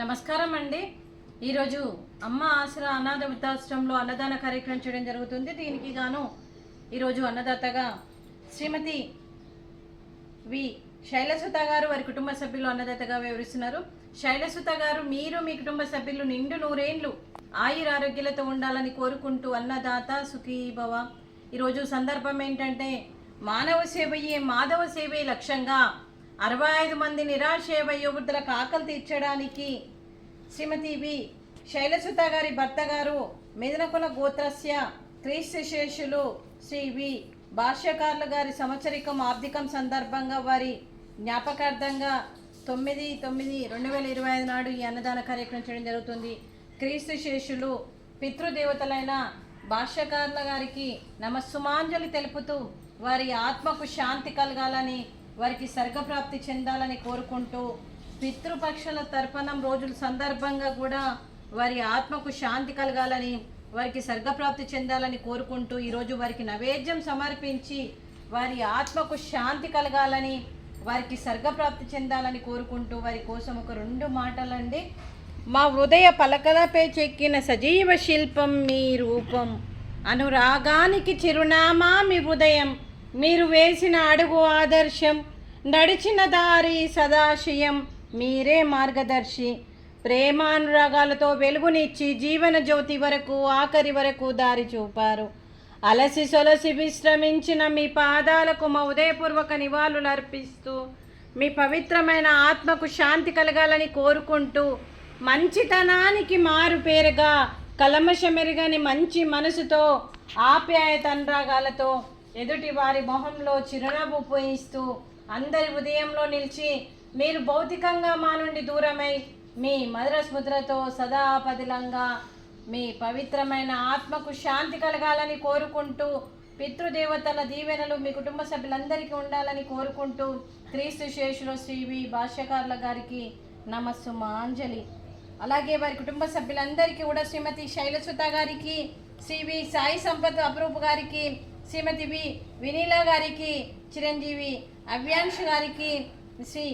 నమస్కారం అండి. ఈరోజు అమ్మ ఆసరా అనాథ వృద్ధాశ్రమంలో అన్నదాన కార్యక్రమం చేయడం జరుగుతుంది. దీనికి గాను ఈరోజు అన్నదాతగా శ్రీమతి వి శైలసుత గారు వారి కుటుంబ సభ్యులు అన్నదాతగా వివరిస్తున్నారు. శైలసుత గారు, మీరు మీ కుటుంబ సభ్యులు నిండు నూరేండ్లు ఆయురారోగ్యాలతో ఉండాలని కోరుకుంటూ అన్నదాత సుఖీభవ. ఈరోజు సందర్భం ఏంటంటే మానవ సేవయే మాధవ సేవే లక్ష్యంగా 65 మంది నిరాశ్రయ వయోవృద్ధులకు ఆకలి తీర్చడానికి శ్రీమతి వి శైలసుత గారి భర్త గారు మెదనకుల గోత్రస్య క్రీస్తుశేషులు శ్రీ వి భాష్యకారుల గారి సంవత్సరికం ఆబ్దికం సందర్భంగా వారి జ్ఞాపకార్థంగా 9/9/2025 నాడు ఈ అన్నదాన కార్యక్రమం చేయడం జరుగుతుంది. క్రీస్తుశేషులు పితృదేవతలైన భాష్యకారుల గారికి నమస్సుమాంజలి తెలుపుతూ వారి ఆత్మకు శాంతి కలగాలని, వారికి స్వర్గప్రాప్తి చెందాలని కోరుకుంటూ, పితృపక్షుల తర్పణం రోజుల సందర్భంగా కూడా వారి ఆత్మకు శాంతి కలగాలని, వారికి స్వర్గప్రాప్తి చెందాలని కోరుకుంటూ ఈరోజు వారికి నైవేద్యం సమర్పించి వారి ఆత్మకు శాంతి కలగాలని, వారికి స్వర్గప్రాప్తి చెందాలని కోరుకుంటూ వారి కోసం ఒక 2 మాటలండి. మా హృదయ పలకలపై చెక్కిన సజీవ శిల్పం మీ రూపం, అనురాగానికి చిరునామా మీ హృదయం, మీరు వేసిన అడుగు ఆదర్శం, నడిచిన దారి సదాశయం, మీరే మార్గదర్శి. ప్రేమానురాగాలతో వెలుగునిచ్చి జీవన జ్యోతి వరకు ఆఖరి వరకు దారి చూపారు. అలసి సొలసి విశ్రమించిన మీ పాదాలకు మా ఉదయపూర్వక నివాళులు అర్పిస్తూ మీ పవిత్రమైన ఆత్మకు శాంతి కలగాలని కోరుకుంటూ, మంచితనానికి మారు పేరుగా కలమషమెరుగని మంచి మనసుతో ఆప్యాయత అనురాగాలతో ఎదుటి వారి మొహంలో చిరునవ్వు పోయిస్తూ అందరి ఉదయంలో నిలిచి మీరు భౌతికంగా మా నుండి దూరమై మీ మధుర స్మృతులతో సదా పదిలంగా మీ పవిత్రమైన ఆత్మకు శాంతి కలగాలని కోరుకుంటూ, పితృదేవతల దీవెనలు మీ కుటుంబ సభ్యులందరికీ ఉండాలని కోరుకుంటూ, క్రీస్తు శేషులు శ్రీ వి భాష్యకారుల గారికి నమస్సుమాంజలి. అలాగే వారి కుటుంబ సభ్యులందరికీ కూడా శ్రీమతి శైలసుత గారికి, శ్రీ వి సాయి సంపత్ అప్రూప్ గారికి, శ్రీమతి వి వినీలా గారికి, చిరంజీవి అవ్యాంశ్ గారికి, శ్రీ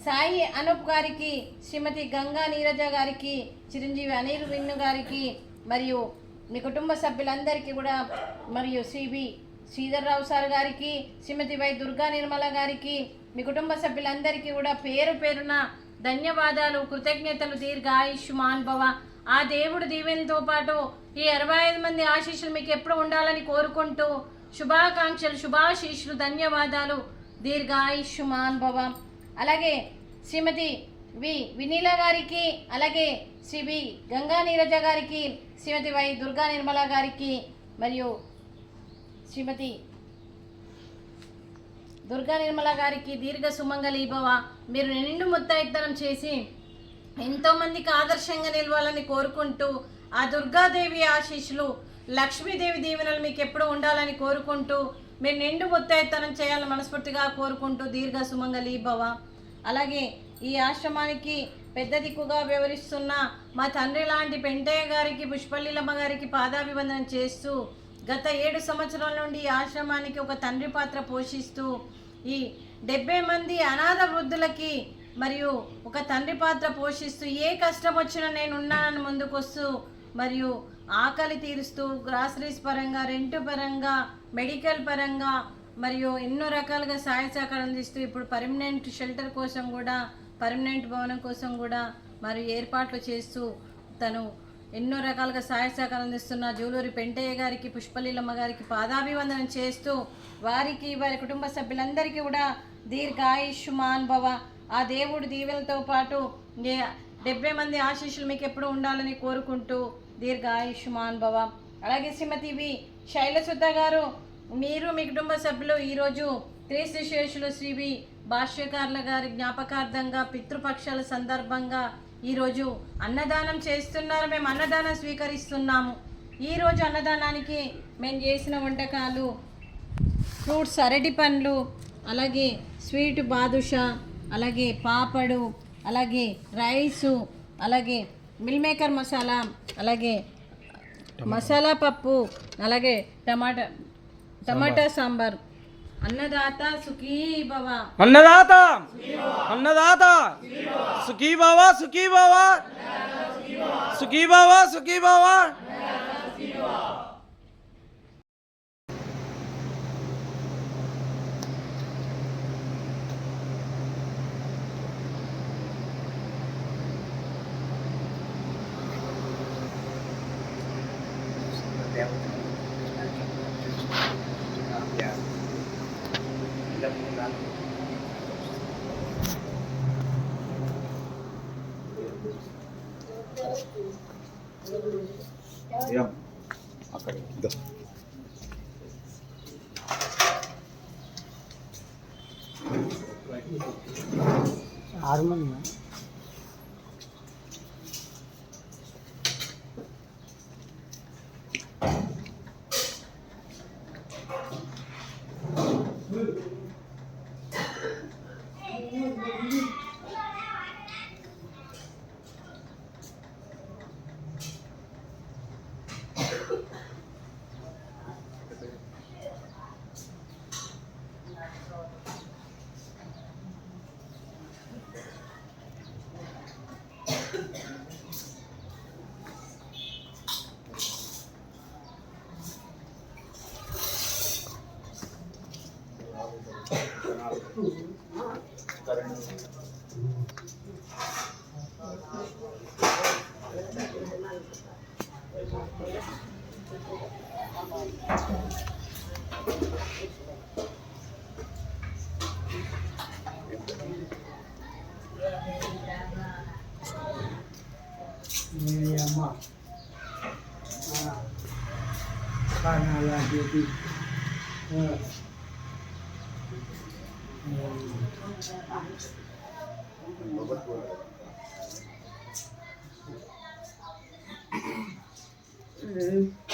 సాయి అనూప్ గారికి, శ్రీమతి గంగా నీరజ గారికి, చిరంజీవి అనిల్ విన్ను గారికి, మరియు మీ కుటుంబ సభ్యులందరికీ కూడా, మరియు శ్రీ వి శ్రీధర్రావు సార్ గారికి, శ్రీమతి వై దుర్గా నిర్మల గారికి, మీ కుటుంబ సభ్యులందరికీ కూడా పేరు పేరున ధన్యవాదాలు, కృతజ్ఞతలు. దీర్ఘ ఆయుష్మాన్ భవ. ఆ దేవుడు దీవెనతో పాటు ఈ 65 మంది ఆశీస్సులు మీకు ఎప్పుడు ఉండాలని కోరుకుంటూ శుభాకాంక్షలు, శుభాశీస్సులు, ధన్యవాదాలు. దీర్ఘ ఆయుష్మాన్ భవ. అలాగే శ్రీమతి వి వినీల గారికి, అలాగే శ్రీ వి గంగా నీరజ గారికి, శ్రీమతి వై దుర్గా నిర్మల గారికి, మరియు శ్రీమతి దుర్గా నిర్మల గారికి దీర్ఘ సుమంగళి భవ. మీరు నిండు ముత్తైత్తనం చేసి ఎంతోమందికి ఆదర్శంగా నిలవాలని కోరుకుంటూ, ఆ దుర్గాదేవి ఆశీస్సులు, లక్ష్మీదేవి దీవెనలు మీకు ఎప్పుడు ఉండాలని కోరుకుంటూ, మీరు నిండు ముత్తైత్తనం చేయాలని మనస్ఫూర్తిగా కోరుకుంటూ దీర్ఘ సుమంగళి భవ. అలాగే ఈ ఆశ్రమానికి పెద్ద దిక్కుగా వ్యవహరిస్తున్న మా తండ్రి లాంటి పెంటయ్య గారికి, పుష్పలీలమ్మ గారికి పాదాభివందనం చేస్తూ, గత 7 సంవత్సరాల నుండి ఈ ఆశ్రమానికి ఒక తండ్రి పాత్ర పోషిస్తూ, ఈ 70 మంది అనాథ వృద్ధులకి మరియు ఒక తండ్రి పాత్ర పోషిస్తూ, ఏ కష్టం వచ్చినా నేను ఉన్నానని ముందుకొస్తూ, మరియు ఆకలి తీరుస్తూ, గ్రాసరీస్ పరంగా, రెంట్ పరంగా, మెడికల్ పరంగా, మరియు ఎన్నో రకాలుగా సహాయ సహకారం అందిస్తూ, ఇప్పుడు పర్మనెంట్ షెల్టర్ కోసం కూడా, పర్మనెంట్ భవనం కోసం కూడా మరియు ఏర్పాట్లు చేస్తూ తను ఎన్నో రకాలుగా సహాయ సహకారం అందిస్తున్న జూలూరి పెంటయ్య గారికి, పుష్పలీలమ్మ గారికి పాదాభివందనం చేస్తూ, వారికి వారి కుటుంబ సభ్యులందరికీ కూడా దీర్ఘ ఆయుష్మాన్ భవ. ఆ దేవుడు దీవెనలతో పాటు 70 మంది ఆశీస్సులు మీకు ఎప్పుడు ఉండాలని కోరుకుంటూ దీర్ఘ ఆయుష్మాన్ భవ. అలాగే శ్రీమతి వి శైలసుత గారు, మీరు మీ కుటుంబ సభ్యులు ఈరోజు క్రీస్తు శేషులు శ్రీ వి భాష్యకారుల గారి జ్ఞాపకార్థంగా పితృపక్షాల సందర్భంగా ఈరోజు అన్నదానం చేస్తున్నారు. మేము అన్నదానం స్వీకరిస్తున్నాము. ఈరోజు అన్నదానానికి మేము చేసిన వంటకాలు ఫ్రూట్స్, అరటి పండ్లు, అలాగే స్వీట్ బాదుషా, అలాగే పాపడు, అలాగే రైసు, అలాగే మిల్ మేకర్ మసాలా, అలాగే మసాలా పప్పు, అలాగే టమాటా సాంబార్, అన్నదాత సుఖీ భవ. అన్నదాత అన్నదాత సుఖీ భవ సుఖీ భవ సుఖీ భవ సుఖీ భవ. అక్కడ ఇదో హార్మోనియా అమ్మ అలాంటి Mm-hmm.